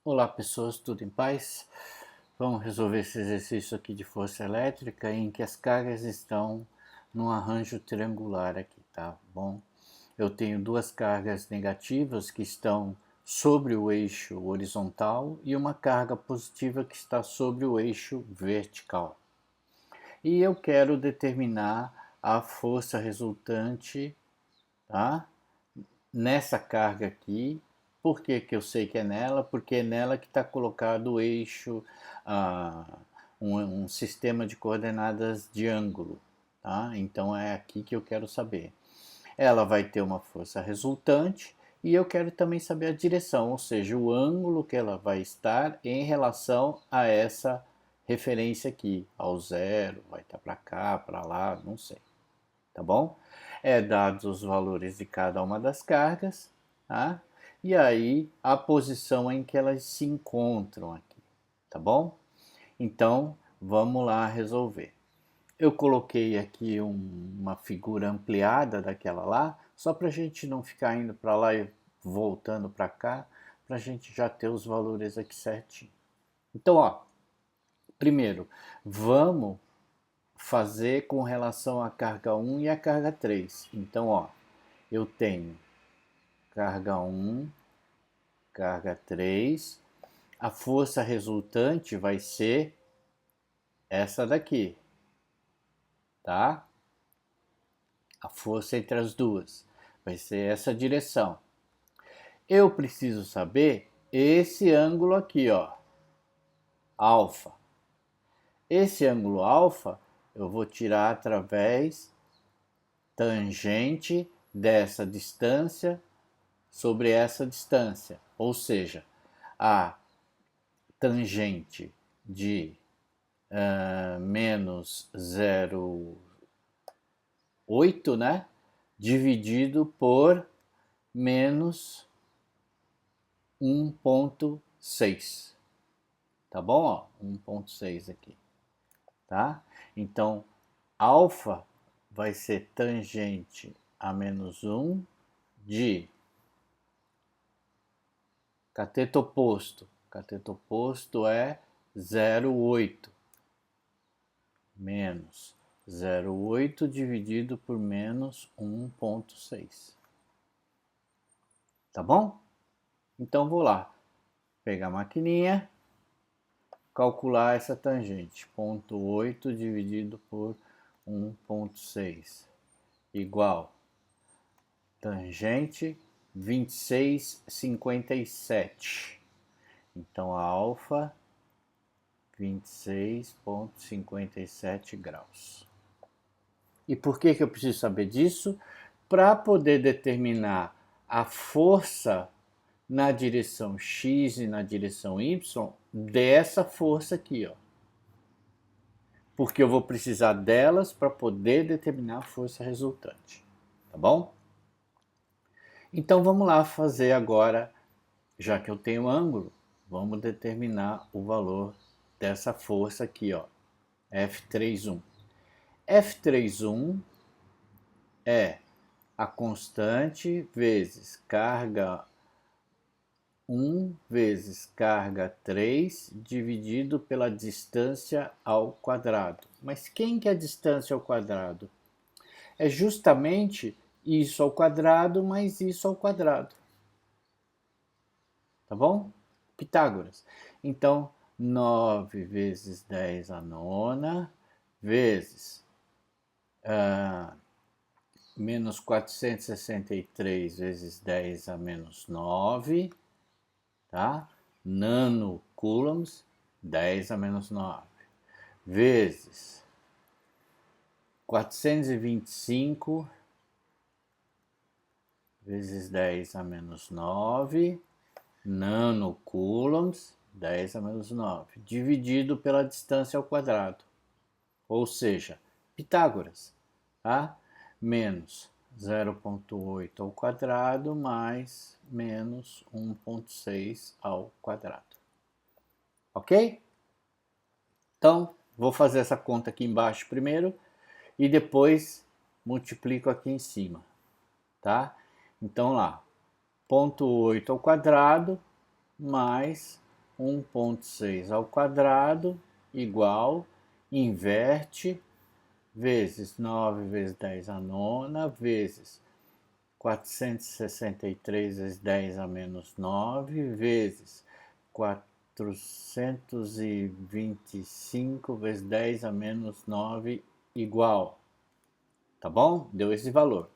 Olá pessoas, tudo em paz? Vamos resolver esse exercício aqui de força elétrica em que as cargas estão num arranjo triangular aqui, tá bom? Eu tenho duas cargas negativas que estão sobre o eixo horizontal e uma carga positiva que está sobre o eixo vertical. E eu quero determinar a força resultante, tá? Nessa carga aqui. Por que que eu sei que é nela? Porque é nela que está colocado o eixo, um sistema de coordenadas de ângulo, tá? Então é aqui que eu quero saber. Ela vai ter uma força resultante e eu quero também saber a direção, ou seja, o ângulo que ela vai estar em relação a essa referência aqui, ao zero, vai estar para cá, para lá, não sei, tá bom? Dados os valores de cada uma das cargas, tá? E aí a posição em que elas se encontram aqui, tá bom? Então vamos lá resolver. Eu coloquei aqui uma figura ampliada daquela lá, só para a gente não ficar indo para lá e voltando para cá, para a gente já ter os valores aqui certinho. Então, ó, primeiro, vamos fazer com relação à carga 1 e à carga 3. Então, ó, eu tenho carga 1, carga 3. A força resultante vai ser essa daqui, tá? A força entre as duas vai ser essa direção. Eu preciso saber esse ângulo aqui, ó, alfa. Esse ângulo alfa eu vou tirar através tangente dessa distância sobre essa distância, ou seja, a tangente de menos 0,8, né? Dividido por menos 1,6. Tá bom? Ó, 1,6 aqui. Tá? Então, alfa vai ser tangente a menos 1 de cateto oposto. Cateto oposto é 0,8 menos 0,8 dividido por menos 1,6. Tá bom? Então vou lá, pegar a maquininha, calcular essa tangente. 0,8 dividido por 1,6 igual tangente 26,57. Então a alfa 26,57 graus. E por que eu preciso saber disso? Para poder determinar a força na direção x e na direção y dessa força aqui, ó. Porque eu vou precisar delas para poder determinar a força resultante, tá bom? Então vamos lá fazer agora, já que eu tenho ângulo, vamos determinar o valor dessa força aqui, ó, F31. F31 é a constante vezes carga 1 vezes carga 3 dividido pela distância ao quadrado. Mas quem que é a distância ao quadrado? É justamente isso ao quadrado mais isso ao quadrado. Tá bom? Pitágoras. Então, 9 vezes 10 a nona vezes menos 463 vezes 10 a menos 9, tá? Nanocoulombs, 10 a menos 9, vezes 425 vezes 10 a menos 9, nanocoulombs, 10 a menos 9, dividido pela distância ao quadrado. Ou seja, Pitágoras, tá? Menos 0,8 ao quadrado mais menos 1,6 ao quadrado. Ok? Então, vou fazer essa conta aqui embaixo primeiro e depois multiplico aqui em cima, tá? Então lá, 0,8 ao quadrado mais 1,6 ao quadrado igual, inverte, vezes 9 vezes 10 a nona, vezes 463 vezes 10 a menos 9, vezes 425 vezes 10 a menos 9 igual. Tá bom? Deu esse valor.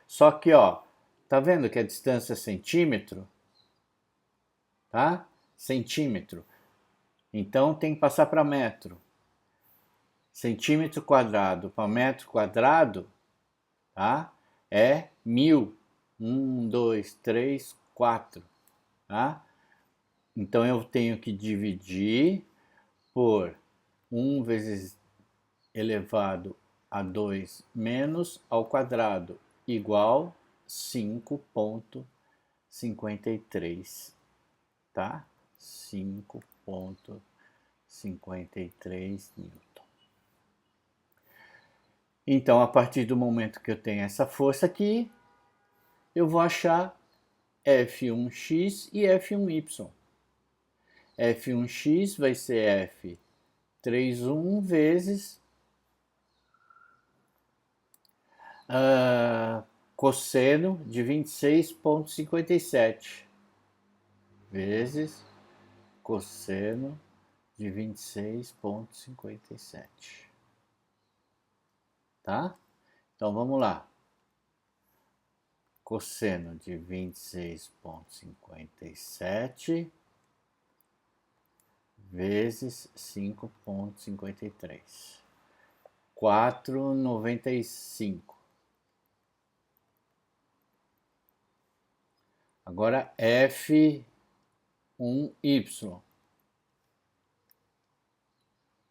Só que, ó, tá vendo que a distância é centímetro? Tá? Centímetro. Então tem que passar para metro. Centímetro quadrado para metro quadrado, tá? É 1000. 1, 2, 3, 4, tá? Então eu tenho que dividir por 1 vezes elevado a 2 menos ao quadrado, igual 5,53, tá? 5,53 newton. Então, a partir do momento que eu tenho essa força aqui, eu vou achar F1x e F1y. F1x vai ser F31 vezes cosseno de 26,57 vezes cosseno de 26,57. Tá? Então vamos lá. Cosseno de 26,57 vezes 5,53. 4,95. Agora F1y.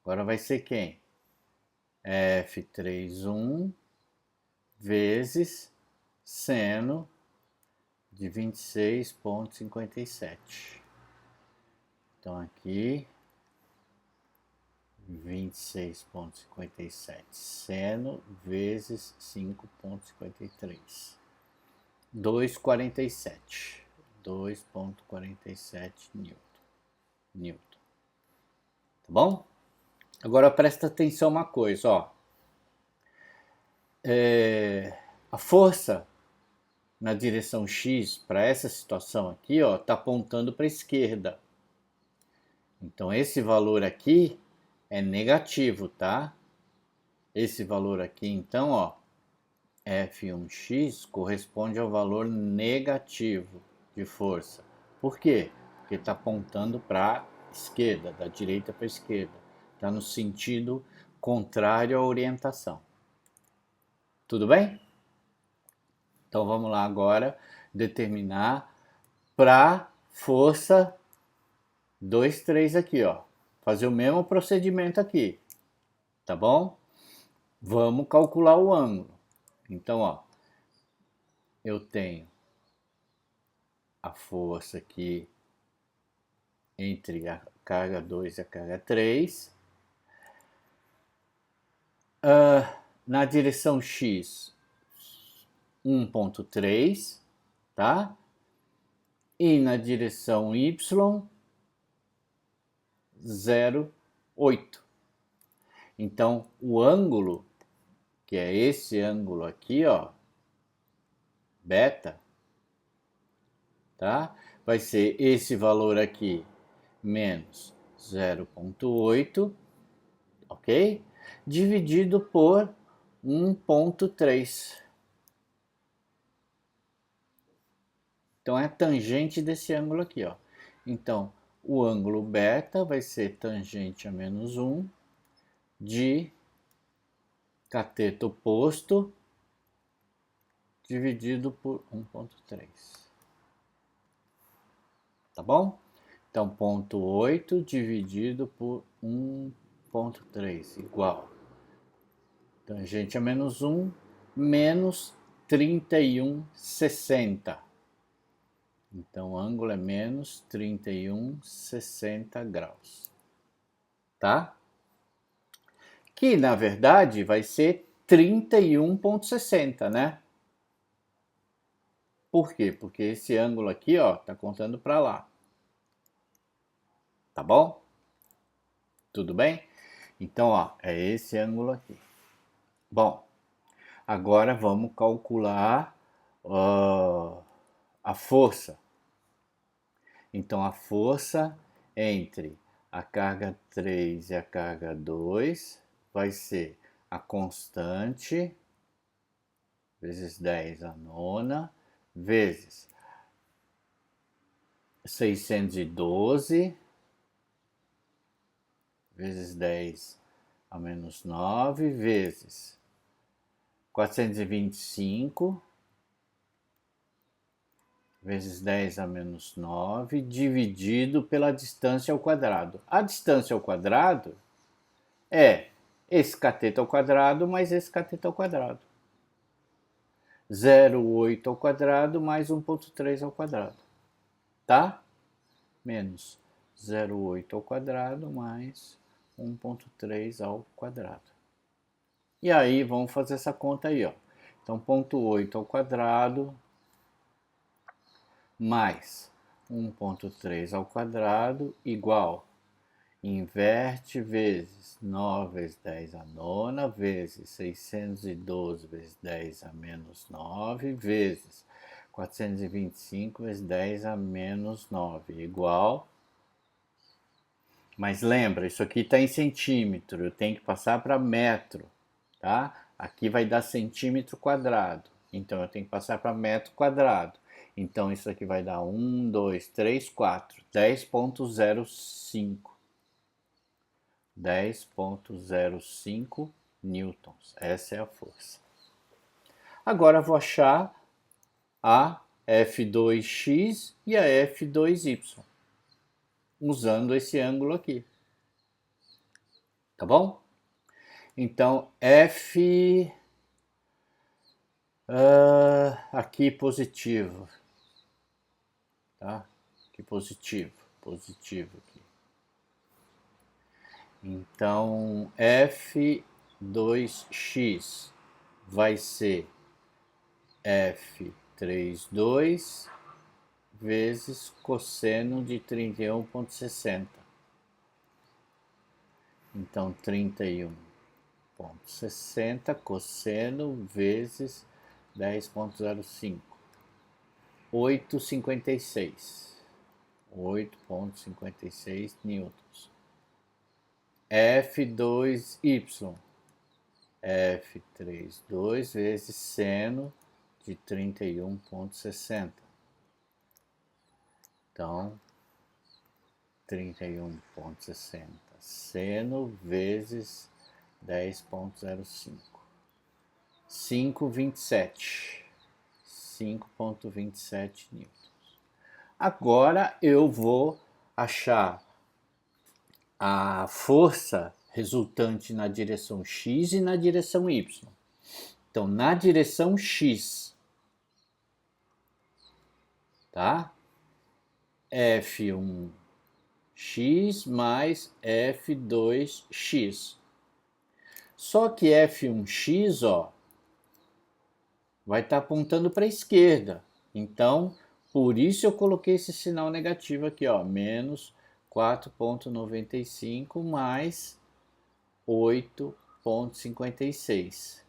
Agora vai ser quem? F31 vezes seno de 26,57. Então aqui 26,57 seno vezes 5,53. 2,47. 2,47 newton. Tá bom? Agora presta atenção uma coisa, ó. A força na direção X para essa situação aqui, ó, tá apontando para a esquerda. Então esse valor aqui é negativo, tá? Esse valor aqui, então, ó, F1x corresponde ao valor negativo de força. Por quê? Porque está apontando para a esquerda, da direita para a esquerda. Está no sentido contrário à orientação. Tudo bem? Então vamos lá agora determinar para força 2, 3 aqui, ó. Fazer o mesmo procedimento aqui, tá bom? Vamos calcular o ângulo. Então, ó, eu tenho a força aqui entre a carga 2 e a carga 3. Na direção X, 1,3, tá? E na direção Y, 0,8. Então, o ângulo, que é esse ângulo aqui, ó, beta, tá? Vai ser esse valor aqui menos 0,8, ok? Dividido por 1,3. Então é a tangente desse ângulo aqui, ó. Então, o ângulo beta vai ser tangente a menos 1 de cateto oposto dividido por 1,3. Tá bom? Então, 0,8 dividido por 1,3 igual. Tangente a menos 1 menos 31,60. Então, o ângulo é menos 31,60 graus. Tá? Que, na verdade, vai ser 31,60, né? Por quê? Porque esse ângulo aqui, ó, tá contando para lá. Tá bom? Tudo bem? Então, ó, é esse ângulo aqui. Bom, agora vamos calcular a força. Então, a força entre a carga 3 e a carga 2 vai ser a constante vezes 10 a nona, vezes 612, vezes 10 a menos 9, vezes 425, vezes 10 a menos 9, dividido pela distância ao quadrado. A distância ao quadrado é esse cateto ao quadrado mais esse cateto ao quadrado. 0,8 ao quadrado mais 1,3 ao quadrado. Tá? Menos 0,8 ao quadrado mais 1,3 ao quadrado. E aí, vamos fazer essa conta aí, ó. Então, 0,8 ao quadrado mais 1,3 ao quadrado igual, inverte vezes 9 vezes 10 a nona, vezes 612 vezes 10 a menos 9, vezes 425 vezes 10 a menos 9, igual. Mas lembra, isso aqui está em centímetro, eu tenho que passar para metro, tá? Aqui vai dar centímetro quadrado, então eu tenho que passar para metro quadrado. Então isso aqui vai dar 1, 2, 3, 4, 10,05. 10,05 newtons. Essa é a força. Agora vou achar a F2x e a F2y, usando esse ângulo aqui. Tá bom? Então, F aqui positivo, tá? Aqui positivo aqui. Então, F2x vai ser F32 vezes cosseno de 31,60. Então, 31,60 cosseno vezes 10,05. 8,56. 8,56 newtons. F2y. F32 vezes seno de 31,60. Então, 31,60 seno vezes 10,05. 5,27. 5,27 newtons. Agora eu vou achar a força resultante na direção x e na direção y. Então, na direção x, tá? F1x mais F2x. Só que F1x, ó, vai estar apontando para a esquerda. Então, por isso eu coloquei esse sinal negativo aqui, ó, menos 4,95 mais 8,56.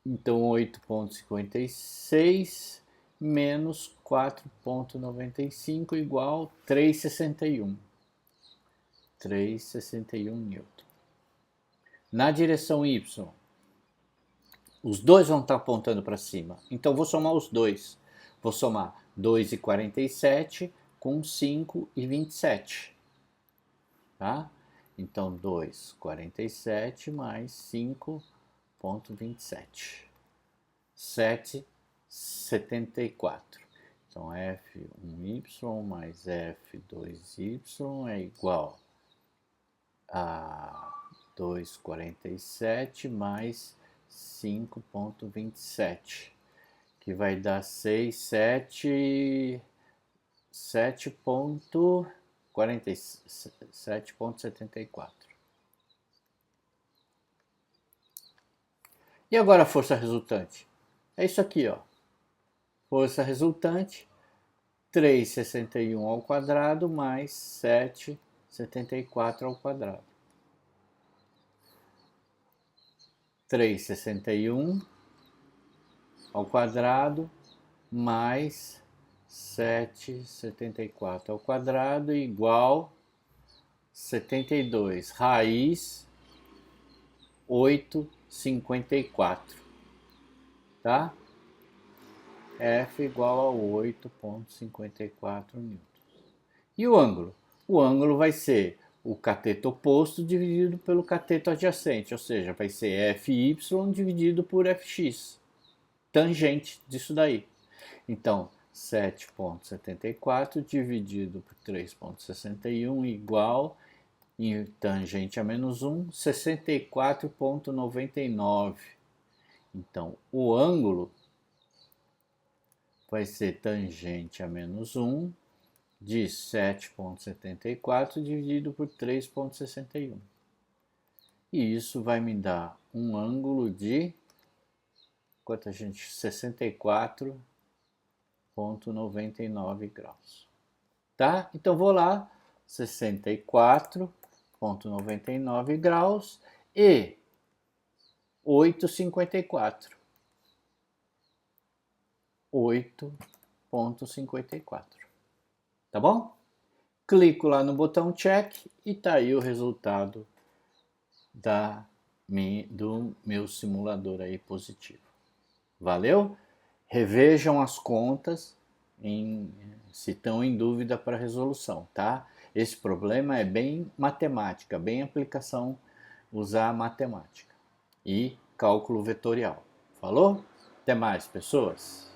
Então, 8,56 menos 4,95 igual 3,61. 3,61 newton. Na direção y, os dois vão estar apontando para cima. Então, vou somar os dois. Vou somar 2,47 com 5,27. Tá? Então, 2,47 mais 5,27. 7,74. Então, F1y mais F2y é igual a 2,47 mais 5,27, que vai dar 7,74. E agora a força resultante? É isso aqui, ó. Força resultante 3,61 ao quadrado mais 7,74 ao quadrado. 3,61 ao quadrado mais 7,74 ao quadrado igual 72 raiz 8,54, tá? F igual a 8,54 newtons. E o ângulo? O ângulo vai ser o cateto oposto dividido pelo cateto adjacente, ou seja, vai ser FY dividido por FX, tangente disso daí. Então, 7,74 dividido por 3,61 igual, em tangente a menos 1, 64,99. Então, o ângulo vai ser tangente a menos 1 de 7,74 dividido por 3,61. E isso vai me dar um ângulo de, quanto a gente? 64,99 graus. Tá? Então vou lá, 64,99 graus e 8,54. 8,54. Tá bom? Clico lá no botão check e tá aí o resultado do meu simulador aí positivo. Valeu? Revejam as contas se estão em dúvida para resolução, tá? Esse problema é bem matemática, bem aplicação, usar matemática e cálculo vetorial. Falou? Até mais, pessoas!